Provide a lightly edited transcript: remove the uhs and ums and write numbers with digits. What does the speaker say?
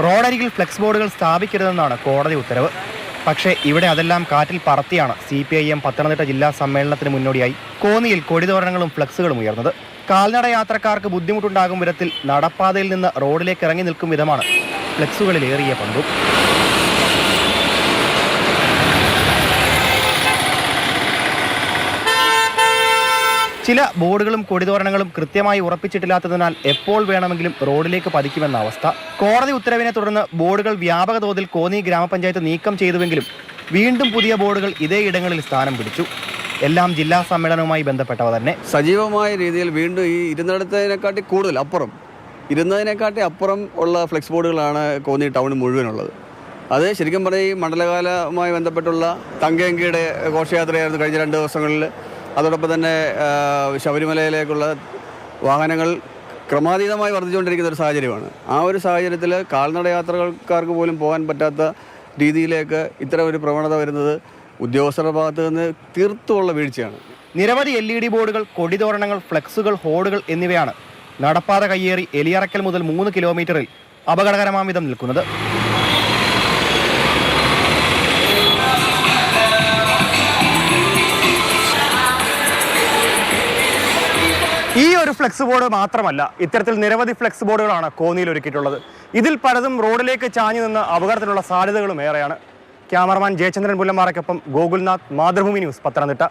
റോഡരികിൽ ഫ്ലെക്സ് ബോർഡുകൾ സ്ഥാപിക്കരുതെന്നാണ് കോടതി ഉത്തരവ്. പക്ഷേ ഇവിടെ അതെല്ലാം കാറ്റിൽ പറത്തിയാണ് CPIM പത്തനംതിട്ട ജില്ലാ സമ്മേളനത്തിന് മുന്നോടിയായി കോന്നിയിൽ കൊടിതോരണങ്ങളും ഫ്ലെക്സുകളും ഉയർന്നത്. കാൽനട യാത്രക്കാർക്ക് ബുദ്ധിമുട്ടുണ്ടാകും വിധത്തിൽ നടപ്പാതയിൽ നിന്ന് റോഡിലേക്ക് ഇറങ്ങി നിൽക്കും വിധമാണ് ഫ്ലെക്സുകളിലേറിയ പങ്കും. ചില ബോർഡുകളും കൊടിതോരണങ്ങളും കൃത്യമായി ഉറപ്പിച്ചിട്ടില്ലാത്തതിനാൽ എപ്പോൾ വേണമെങ്കിലും റോഡിലേക്ക് പതിക്കുമെന്ന അവസ്ഥ. കോടതി ഉത്തരവിനെ തുടർന്ന് ബോർഡുകൾ വ്യാപക തോതിൽ കോന്നി ഗ്രാമപഞ്ചായത്ത് നീക്കം ചെയ്തുവെങ്കിലും വീണ്ടും പുതിയ ബോർഡുകൾ ഇതേ ഇടങ്ങളിൽ സ്ഥാനം പിടിച്ചു. എല്ലാം ജില്ലാ സമ്മേളനവുമായി ബന്ധപ്പെട്ടവ തന്നെ. സജീവമായ രീതിയിൽ വീണ്ടും ഈ ഇരുന്നിടത്തതിനെക്കാട്ടി കൂടുതൽ ഇരുന്നതിനെക്കാട്ടി അപ്പുറം ഉള്ള ഫ്ലെക്സ് ബോർഡുകളാണ് കോന്നി ടൗൺ മുഴുവനുള്ളത്. അത് ശരിക്കും പറഞ്ഞാൽ ഈ മണ്ഡലകാലവുമായി ബന്ധപ്പെട്ടുള്ള തങ്കയങ്കിയുടെ ഘോഷയാത്രയായിരുന്നു കഴിഞ്ഞ 2 ദിവസങ്ങളിൽ. അതോടൊപ്പം തന്നെ ശബരിമലയിലേക്കുള്ള വാഹനങ്ങൾ ക്രമാതീതമായി വർദ്ധിച്ചുകൊണ്ടിരിക്കുന്ന ഒരു സാഹചര്യമാണ്. ആ ഒരു സാഹചര്യത്തിൽ കാൽനട യാത്രക്കാർക്ക് പോലും പോകാൻ പറ്റാത്ത രീതിയിലേക്ക് ഇത്തരം ഒരു പ്രവണത വരുന്നത് ഉദ്യോഗസ്ഥരുടെ ഭാഗത്ത് നിന്ന് തീർത്തുമുള്ള വീഴ്ചയാണ്. നിരവധി LED ബോർഡുകൾ, കൊടിതോരണങ്ങൾ, ഫ്ലെക്സുകൾ, ഹോർഡുകൾ എന്നിവയാണ് നടപ്പാത കയ്യേറി എലിയറക്കൽ മുതൽ 3 കിലോമീറ്ററിൽ അപകടകരമാം വിധം നിൽക്കുന്നത്. ഈ ഒരു ഫ്ലെക്സ് ബോർഡ് മാത്രമല്ല, ഇത്തരത്തിൽ നിരവധി ഫ്ലെക്സ് ബോർഡുകളാണ് കോന്നിയിൽ ഒരുക്കിയിട്ടുള്ളത്. ഇതിൽ പലതും റോഡിലേക്ക് ചാഞ്ഞു നിന്ന് അപകടത്തിനുള്ള സാധ്യതകളും ഏറെയാണ്. ക്യാമറമാൻ ജയചന്ദ്രൻ പുല്ലമ്പാറയ്ക്കൊപ്പം ഗോകുൽനാഥ്, മാതൃഭൂമി ന്യൂസ്, പത്തനംതിട്ട.